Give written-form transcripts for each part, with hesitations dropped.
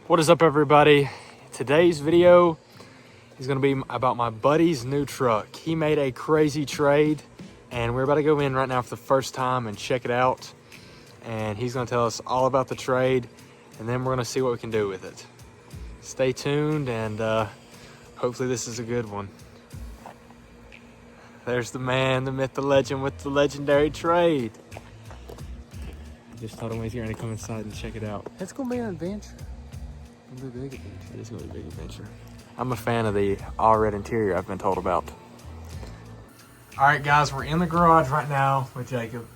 What is up, everybody? Today's video is going to be about my buddy's new truck. He made a crazy trade and we're about to go in right now for the first time and check it out. And he's going to tell us all about the trade and then we're going to see what we can do with it. Stay tuned and hopefully this is a good one. There's the man, the myth, the legend with the legendary trade. I just told him he's going to come inside and check it out. It's going to be an adventure. It's going to be a big adventure. It is going to be a big adventure. I'm a fan of the all red interior I've been told about. All right, guys, we're in the garage right now with Jacob,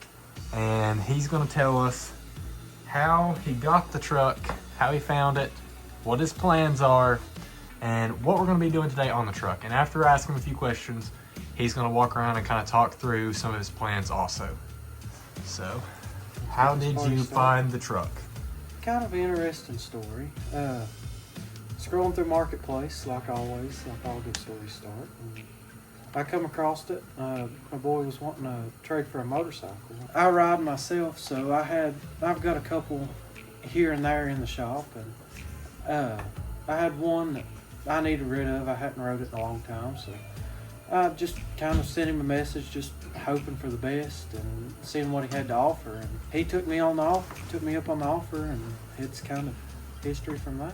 and he's going to tell us how he got the truck, how he found it, what his plans are, and what we're going to be doing today on the truck. And after asking him a few questions, he's going to walk around and kind of talk through some of his plans also. So, how did you find the truck? Kind of an interesting story. Scrolling through Marketplace, like always, like all good stories start. And I come across it. My boy was wanting to trade for a motorcycle. I ride myself, so I've got a couple here and there in the shop, and I had one that I needed rid of. I hadn't rode it in a long time, so I just kind of sent him a message, just hoping for the best and seeing what he had to offer. And he took me up on the offer, and it's kind of history from there.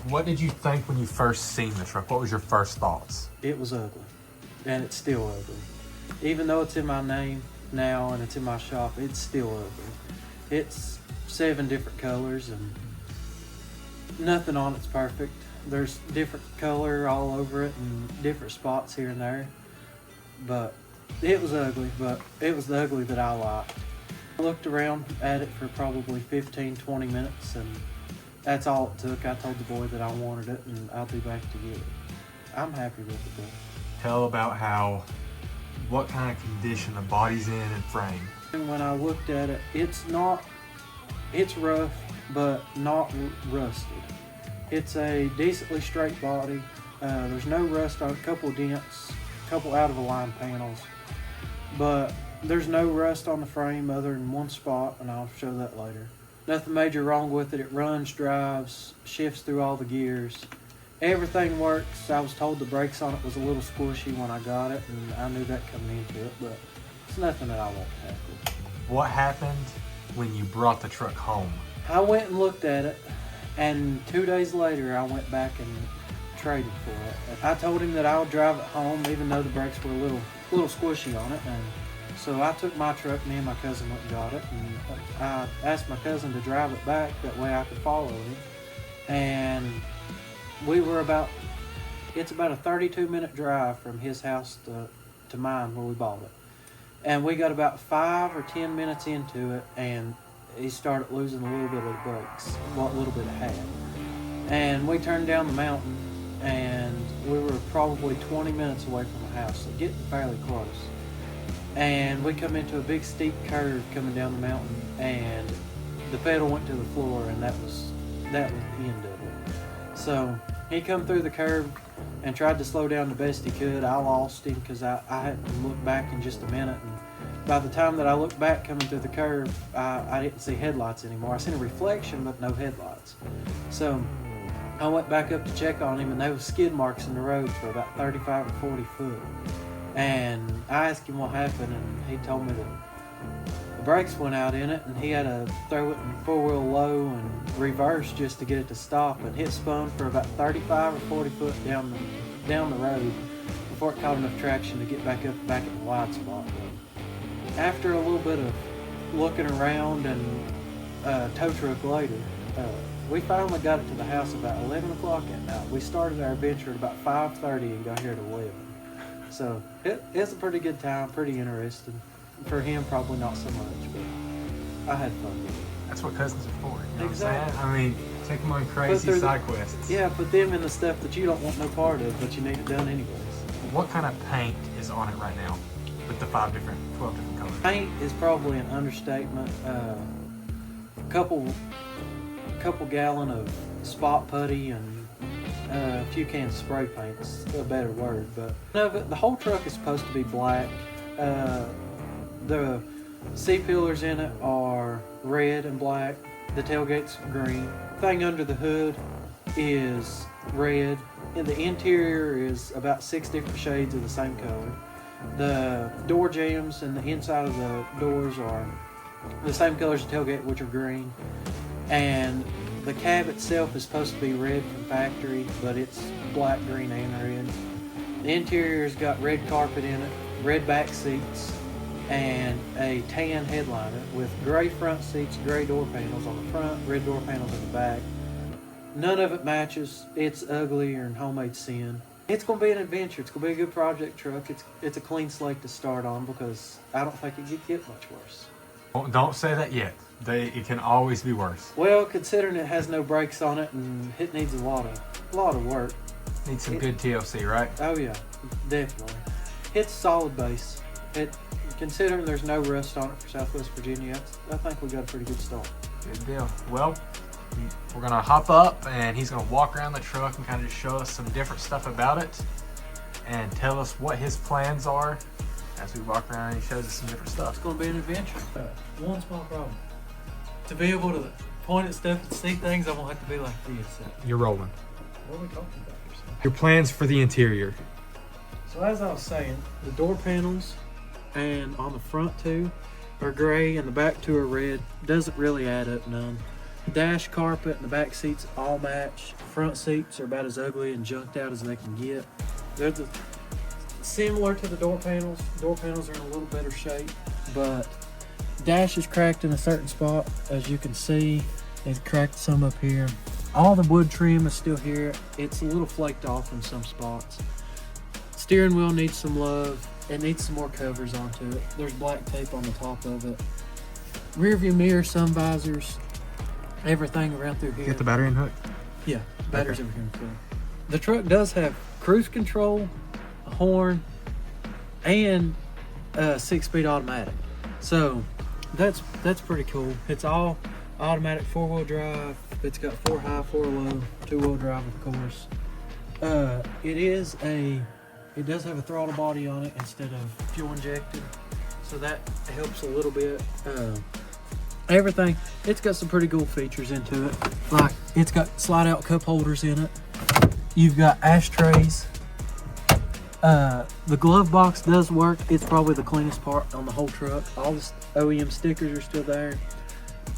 What did you think when you first seen the truck? What was your first thoughts? It was ugly, and it's still ugly. Even though it's in my name now and it's in my shop, it's still ugly. It's 7 different colors, and nothing on it's perfect. There's different color all over it and different spots here and there. But it was ugly, but it was the ugly that I liked. I looked around at it for probably 15-20 minutes, and that's all it took. I told the boy that I wanted it, and I'll be back to get it. I'm happy with it, though. Tell about what kind of condition the body's in and frame. And when I looked at it, it's rough, but not rusted. It's a decently straight body. There's no rust on it, a couple dents, a couple out of align panels, but there's no rust on the frame other than one spot, and I'll show that later. Nothing major wrong with it. It runs, drives, shifts through all the gears. Everything works. I was told the brakes on it was a little squishy when I got it, and I knew that coming into it, but it's nothing that I won't tackle. What happened when you brought the truck home? I went and looked at it, and 2 days later I went back and traded for it. I told him that I would drive it home even though the brakes were a little squishy on it, and so I took my truck, me and my cousin went and got it, and I asked my cousin to drive it back, that way I could follow him. And it's about a 32-minute drive from his house to mine where we bought it. And we got about 5 or 10 minutes into it, and he started losing a little bit of the brakes, what little bit it had. And we turned down the mountain, and we were probably 20 minutes away from the house, so getting fairly close. And we come into a big steep curve coming down the mountain, and the pedal went to the floor, and that was the end of it. So he come through the curve and tried to slow down the best he could. I lost him because I hadn't looked back in just a minute, and by the time that I looked back coming through the curve, I didn't see headlights anymore. I seen a reflection, but no headlights. So I went back up to check on him, and there was skid marks in the road for about 35 or 40 foot. And I asked him what happened, and he told me that the brakes went out in it, and he had to throw it in 4-wheel low and reverse just to get it to stop, and it spun for about 35 or 40 foot down the road before it caught enough traction to get back in the wide spot. After a little bit of looking around and a tow truck later, we finally got it to the house about 11 o'clock at night. We started our adventure at about 5:30 and got here at 11. So it's a pretty good time, pretty interesting. For him, probably not so much, but I had fun with it. That's what cousins are for, you know Exactly. what I'm saying? I mean, take them on crazy side quests. Yeah, put them in the stuff that you don't want no part of, but you need it done anyways. What kind of paint is on it right now with the 12 different colors? Paint is probably an understatement. Couple gallon of spot putty and a few cans of spray paint is a better word, but the whole truck is supposed to be black. The C-pillars in it are red and black. The tailgate's green. Thing under the hood is red, and the interior is about 6 different shades of the same color. The door jambs and the inside of the doors are the same color as the tailgate, which are green. And the cab itself is supposed to be red from factory, but it's black, green, and red. The interior's got red carpet in it, red back seats, and a tan headliner with gray front seats, gray door panels on the front, red door panels in the back. None of it matches. It's ugly or in homemade sin. It's going to be an adventure. It's going to be a good project truck. It's a clean slate to start on because I don't think it could get much worse. Well, don't say that yet. It can always be worse. Well, considering it has no brakes on it and it needs a lot of work. Needs some good TLC, right? Oh yeah, definitely. It's solid base. Considering there's no rust on it for Southwest Virginia, I think we got a pretty good start. Good deal. Well, we're gonna hop up and he's gonna walk around the truck and kind of just show us some different stuff about it and tell us what his plans are as we walk around and he shows us some different stuff. It's gonna be an adventure. One small problem. To be able to point at stuff and see things, I'm gonna have to be like this. You're rolling. What are we talking about here? Your plans for the interior. So as I was saying, the door panels and on the front two are gray and the back two are red. Doesn't really add up none. Dash carpet and the back seats all match. Front seats are about as ugly and junked out as they can get. They're similar to the door panels. Door panels are in a little better shape, but dash is cracked in a certain spot. As you can see, it's cracked some up here. All the wood trim is still here. It's a little flaked off in some spots. Steering wheel needs some love. It needs some more covers onto it. There's black tape on the top of it. Rear view mirror, sun visors, everything around through here. Get the battery in hook? Yeah, batteries over here. Cool. The truck does have cruise control, a horn, and a 6-speed automatic. So that's pretty cool. It's all automatic 4-wheel drive. It's got 4 high, 4 low, 2-wheel drive, of course. It does have a throttle body on it instead of fuel injected, so that helps a little bit. Everything, it's got some pretty cool features into it. Like, it's got slide out cup holders in it. You've got ashtrays. The glove box does work. It's probably the cleanest part on the whole truck. All the OEM stickers are still there.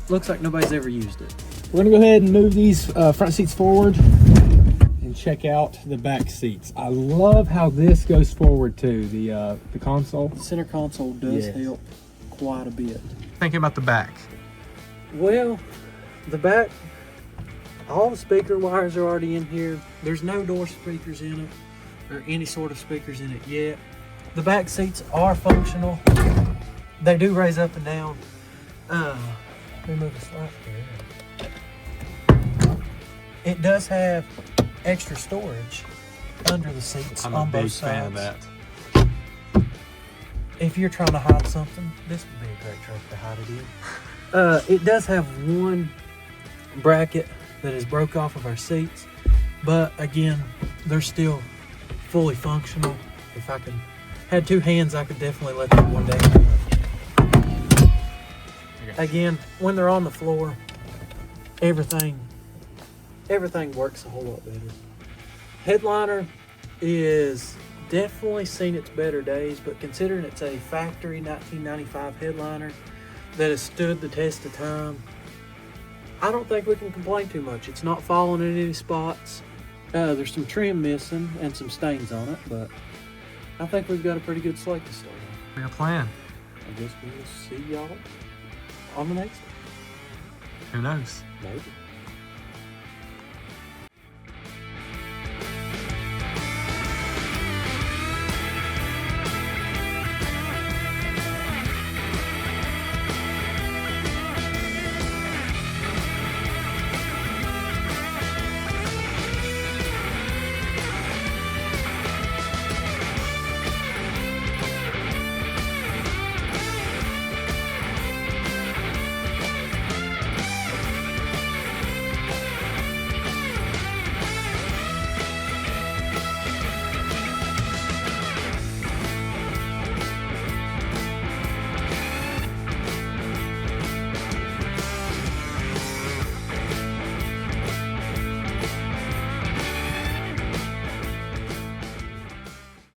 Looks like nobody's ever used it. We're gonna go ahead and move these front seats forward and check out the back seats. I love how this goes forward too, the console. The center console does help quite a bit. Thinking about the back. Well, the back, all the speaker wires are already in here. There's no door speakers in it or any sort of speakers in it yet. The back seats are functional. They do raise up and down. Let me move the slide here. It does have extra storage under the seats on both sides. I'm a big fan of that. If you're trying to hide something, this would be a great truck to hide it in. It does have one bracket that is broke off of our seats, but again, they're still fully functional. If I had 2 hands, I could definitely let them one day. Again, when they're on the floor, everything works a whole lot better. Headliner is definitely seen its better days, but considering it's a factory 1995 headliner that has stood the test of time, I don't think we can complain too much. It's not falling in any spots. There's some trim missing and some stains on it, but I think we've got a pretty good slate to start on. Your plan. I guess we'll see y'all on the next one. Who knows? Maybe.